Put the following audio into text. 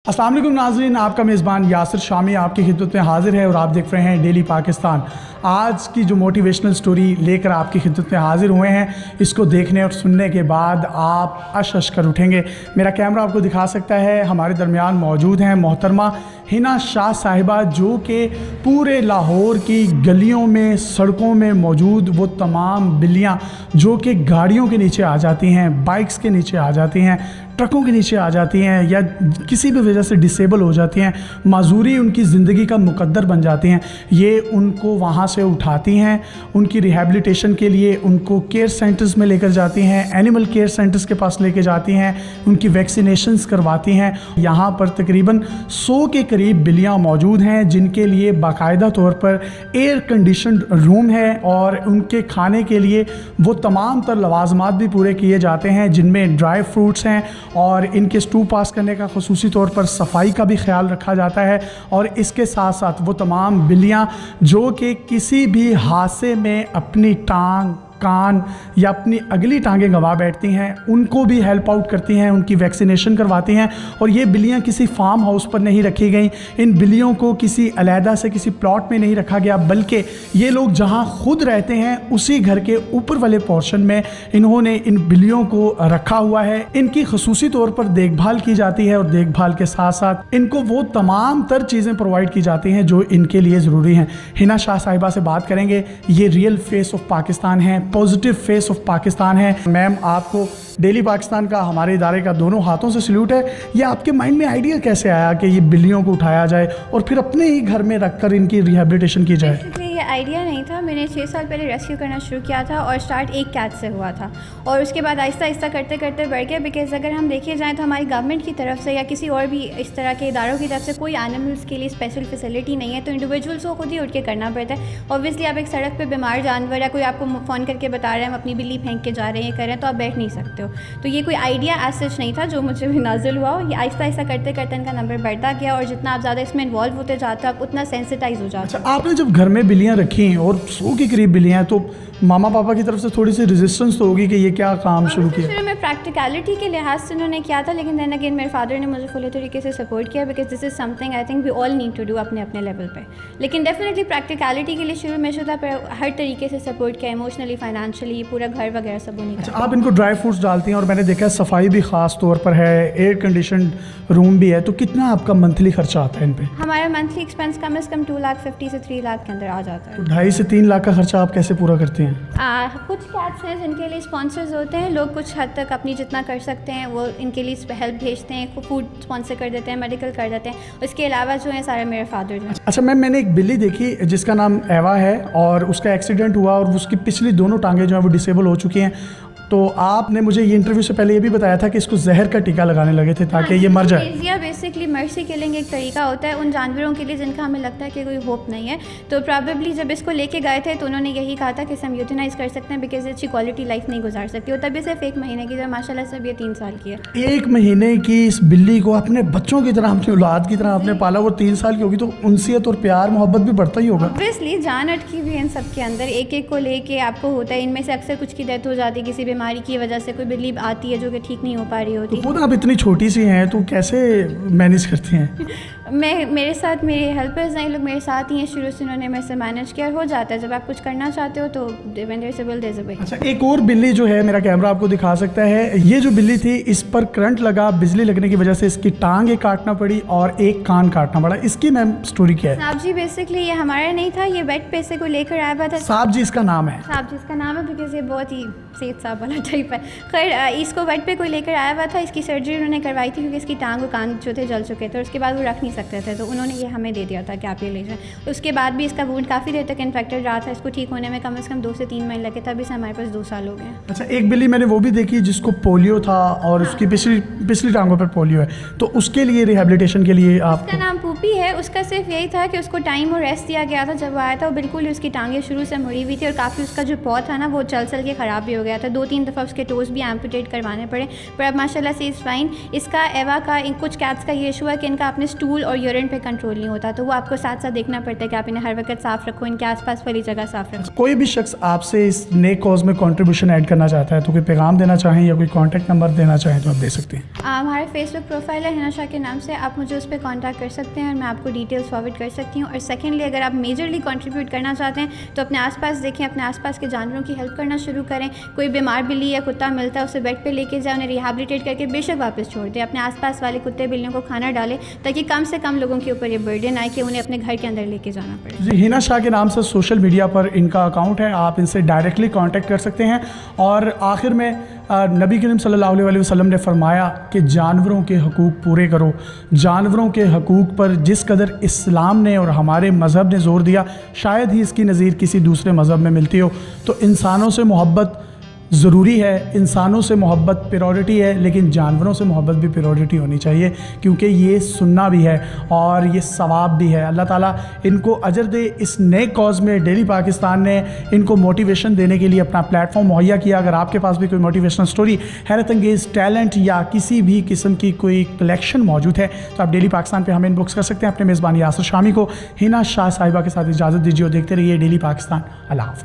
अस्सलाम वालेकुम नाज़रीन, आपका मेज़बान यासिर शामी आपकी खिदमत में हाज़िर है और आप देख रहे हैं डेली पाकिस्तान। आज की जो मोटिवेशनल स्टोरी लेकर आपकी खिदमत में हाज़िर हुए हैं, इसको देखने और सुनने के बाद आप अश कर उठेंगे। मेरा कैमरा आपको दिखा सकता है, हमारे दरमियान मौजूद हैं मोहतरमा हिना शाह साहिबा, जो कि पूरे लाहौर की गलियों में, सड़कों में मौजूद वो तमाम बिल्लियाँ जो कि गाड़ियों के नीचे आ जाती हैं, बाइक्स के नीचे आ जाती हैं, ट्रकों के नीचे आ जाती हैं या किसी भी वजह से डिसेबल हो जाती हैं, माजूरी उनकी ज़िंदगी का मुकद्दर बन जाती हैं, ये उनको वहाँ से उठाती हैं, उनकी रिहैबिलिटेशन के लिए उनको केयर सेंटर्स में लेकर जाती हैं, एनिमल केयर सेंटर्स के पास लेकर जाती हैं, उनकी वैक्सीनेशंस करवाती हैं। यहाँ पर तकरीबन 100 के करीब बिल्लियाँ मौजूद हैं जिनके लिए बाकायदा तौर पर एयर कंडीशनड रूम है और उनके खाने के लिए वो तमाम तर लवाजमात भी पूरे किए जाते हैं, जिनमें ड्राई फ्रूट्स हैं और इनके स्टू पास करने का ख़ुसूसी तौर पर सफाई का भी ख्याल रखा जाता है। और इसके साथ साथ वो तमाम बिल्लियाँ जो कि किसी भी हादसे में अपनी टांग, कान या अपनी अगली टांगें गंवा बैठती हैं, उनको भी हेल्प आउट करती हैं, उनकी वैक्सीनेशन करवाती हैं। और ये बिल्लियाँ किसी फार्म हाउस पर नहीं रखी गई, इन बिल्लियों को किसी अलहदा से किसी प्लॉट में नहीं रखा गया, बल्कि ये लोग जहाँ खुद रहते हैं उसी घर के ऊपर वाले पोर्शन में इन्होंने इन बिल्लियों को रखा हुआ है। इनकी खसूसी तौर पर देखभाल की जाती है और देखभाल के साथ साथ इनको वो तमाम तर चीज़ें प्रोवाइड की जाती हैं जो इनके लिए ज़रूरी हैं। हिना शाह साहिबा से बात करेंगे, ये रियल फेस ऑफ पाकिस्तान है, पॉजिटिव फेस ऑफ पाकिस्तान है। मैम, आपको डेली पाकिस्तान का, हमारे इदारे का दोनों हाथों से सल्यूट है। ये आपके माइंड में आइडिया कैसे आया कि ये बिल्लियों को उठाया जाए और फिर अपने ही घर में रखकर इनकी रिहैबिलिटेशन की जाए? ये आइडिया नहीं था, मैंने 6 साल पहले रेस्क्यू करना शुरू किया था और स्टार्ट एक कैट से हुआ था और उसके बाद आहिस्ता आहिस्ता करते करते बढ़ गया। बिकॉज़ अगर हम देखे जाएँ तो हमारी गवर्नमेंट की तरफ से या किसी और भी इस तरह के इदारों की तरफ से कोई एनिमल्स के लिए स्पेशल फैसिलिटी नहीं है, तो इंडिविजुअल्स को खुद ही उठ के करना पड़ता है। ऑब्वियसली आप एक सड़क पर बीमार जानवर या कोई आपको फ़ोन करके बता रहे हैं हम अपनी बिल्ली फेंक के जा रहे हैं, करें, तो आप बैठ नहीं सकते हो। तो ये कोई आइडिया एज सच नहीं था जो मुझे भी नाजिल हुआ हो। ये आहिस्ता आहिस्ता करते करते इनका नंबर बढ़ता गया और जितना आप ज़्यादा इसमें इन्वॉल्व होते जाते हो आप उतना सेंसिटाइज हो जाते हो। अच्छा, आपने जब घर में बिल्लियाँ रखी और 100 के करीब बिल्लियाँ, तो मामा पापा की तरफ से थोड़ी सी रेजिस्टेंस तो होगी कि ये क्या काम शुरू किया? शुरू में प्रैक्टिकलिटी के लिहाज से उन्होंने किया था, लेकिन देन अगेन मेरे फादर ने मुझे फुल तरीके से सपोर्ट किया because this is something I think we all need to do अपने अपने लेवल पे। लेकिन डेफिनेटली प्रैक्टिकलिटी के लिए शुरू में शुदा पर हर तरीके से सपोर्ट किया, इमोशनली, फाइनेंशियली, पूरा घर वगैरह सब उन्हीं। अच्छा, आप इनको ड्राई फ्रूट्स डालती हैं और मैंने देखा है सफाई भी ख़ास तौर पर है, एयर कंडीशन रूम भी है, तो कितना आपका मंथली खर्चा आता है इन पे? हमारा मंथली एक्सपेंस कम से कम 2,50,000 से 3 लाख के अंदर आ जाता है। तो 2.5 से 3 लाख का खर्चा आप कैसे पूरा करते हैं? कुछ कैट्स हैं जिनके लिए स्पॉन्सर्स होते हैं, लोग कुछ हद तक अपनी जितना कर सकते हैं वो इनके लिए हेल्प भेजते हैं, फूड स्पॉन्सर कर देते हैं, मेडिकल कर देते हैं। उसके अलावा जो है सारे मेरे फादर जो हैं। अच्छा मैम, मैंने एक बिल्ली देखी जिसका नाम एवा है और उसका एक्सीडेंट हुआ और उसकी पिछली दोनों टांगें जो हैं वो डिसेबल हो चुकी हैं। तो आपने मुझे ये इंटरव्यू से पहले ये भी बताया था कि इसको जहर का टीका लगाने लगे थे ताकि ये मर जाए। या बेसिकली मर्सी किलिंग एक तरीका होता है उन जानवरों के लिए जिनका हमें लगता है कि कोई होप नहीं है। तो प्रॉबेबली जब इसको लेके गए थे तो उन्होंने यही कहा था कि हम यूटिनाइज कर सकते हैं बिकॉज अच्छी क्वालिटी लाइफ नहीं गुजार सकती। और तभी सिर्फ 1 महीने की, जो माशाल्लाह से ये 3 साल की है। 1 महीने की इस बिल्ली को अपने बच्चों की तरह, अपनी औलाद की तरह आपने पाला, वो 3 साल की होगी तो उनसियत और प्यार मोहब्बत भी बढ़ता ही होगा। ऑब्वियसली जान अटकी भी है इन सब के अंदर, एक एक को लेके आपको होता है। इनमें से अक्सर कुछ की डेथ हो जाती है किसी बीमारी की वजह से, कोई बिल्ली आती है जो कि ठीक नहीं हो पा रही होती। तो खुद आप इतनी छोटी सी हैं तो कैसे मैनेज करती हैं? मेरे साथ मेरे हेल्पर्स हैं, लोग मेरे साथ ही हैं शुरू से, उन्होंने मेरे से मैनेज किया। हो जाता है जब आप कुछ करना चाहते हो तो अच्छा, एक और बिल्ली जो है, मेरा कैमरा आपको दिखा सकता है, ये जो बिल्ली थी इस पर करंट लगा, बिजली लगने की वजह से इसकी टांग एक काटना पड़ी और एक कान काटना पड़ा। इसकी मैम स्टोरी क्या है? साहब जी, बेसिकली ये हमारा नहीं था, ये वेट पे से को लेकर आया हुआ था। साहब जी इसका नाम है? साहब जी इसका नाम है बिकॉज ये बहुत ही सेठ साहब वाला टाइप है। खैर, इसको वेट पे कोई लेकर आया हुआ था, इसकी सर्जरी उन्होंने करवाई थी क्योंकि इसकी टांग और कान जो थे जल चुके थे, उसके बाद वो रख नहीं सकते थे, तो उन्होंने ये हमें दे दिया था कि आप ये ले जाएं। उसके बाद भी इसका वुंड काफ़ी देर तक इन्फेक्टेड रहा था, इसको ठीक होने में कम से कम 2 से 3 महीने लगे, तभी से हमारे पास 2 साल हो गए। अच्छा, एक बिल्ली मैंने वो भी देखी जिसको पोलियो था और उसकी पिछली टांगों पर पोलियो है, तो उसके लिए रिहैबिलिटेशन के लिए आप? उसका नाम पूपी है। उसका सिर्फ यही था कि उसको टाइम और रेस्ट दिया गया था। जब वो आया था वो बिल्कुल ही उसकी टांगें शुरू से मुड़ी हुई थी और काफ़ी उसका जो पॉ था ना वो चल के ख़राब भी हो गया था। 2-3 दफ़ा उसके टोज़ भी एम्पुटेट करवाने पड़े, पर अब माशाल्लाह से इज़ फाइन। इसका एवा का कुछ कैट्स का ये इशू है कि इनका अपने स्टूल اور یورین پہ کنٹرول نہیں ہوتا, تو وہ آپ کو ساتھ ساتھ دیکھنا پڑتا ہے کہ آپ انہیں ہر وقت صاف رکھو, ان کے آس پاس والی جگہ صاف رکھو. کوئی بھی شخص آپ سے اس نیک کاز میں کنٹریبیوشن ایڈ کرنا چاہتا ہے تو کوئی پیغام دینا چاہیں یا کوئی کانٹیکٹ نمبر دینا چاہیں تو آپ دے سکتے ہیں. ہمارے فیس بک پروفائل ہے ہنا شاہ کے نام سے, آپ مجھے اس پہ کانٹیکٹ کر سکتے ہیں اور میں آپ کو ڈیٹیلس فارورڈ کر سکتی ہوں. اور سیکنڈلی اگر آپ میجرلی کنٹریبیوٹ کرنا چاہتے ہیں تو اپنے آس پاس دیکھیں, اپنے آس پاس کے جانوروں کی ہیلپ کرنا شروع کریں. کوئی بیمار بلی یا کتا ملتا ہے اسے بیڈ پہ لے کے جائیں, انہیں ریہیبلیٹیٹ کر کے بے شک واپس چھوڑ دیں. اپنے آس پاس والے کتے بلیوں کو کھانا ڈالیں تاکہ کم سے کم لوگوں کے اوپر یہ برڈن آئے کہ انہیں اپنے گھر کے اندر لے کے جانا پڑے. جی, ہنا شاہ کے نام سے سوشل میڈیا پر ان کا اکاؤنٹ ہے, آپ ان سے ڈائریکٹلی کانٹیکٹ کر سکتے ہیں. اور آخر میں نبی کریم صلی اللہ علیہ وسلم نے فرمایا کہ جانوروں کے حقوق پورے کرو. جانوروں کے حقوق پر جس قدر اسلام نے اور ہمارے مذہب نے زور دیا شاید ہی اس کی نظیر کسی دوسرے مذہب میں ملتی ہو. تو انسانوں سے محبت ضروری ہے, انسانوں سے محبت پریورٹی ہے, لیکن جانوروں سے محبت بھی پریورٹی ہونی چاہیے کیونکہ یہ سننا بھی ہے اور یہ ثواب بھی ہے. اللہ تعالیٰ ان کو اجر دے. اس نیک کاز میں ڈیلی پاکستان نے ان کو موٹیویشن دینے کے لیے اپنا پلیٹ فارم مہیا کیا. اگر آپ کے پاس بھی کوئی موٹیویشنل سٹوری, حیرت انگیز ٹیلنٹ یا کسی بھی قسم کی کوئی کلیکشن موجود ہے تو آپ ڈیلی پاکستان پہ ہمیں انباکس کر سکتے ہیں. اپنے میزبان یاسر شامی کو ہنا شاہ صاحبہ کے ساتھ اجازت دیجیے اور دیکھتے رہیے ڈیلی پاکستان. اللہ حافظ.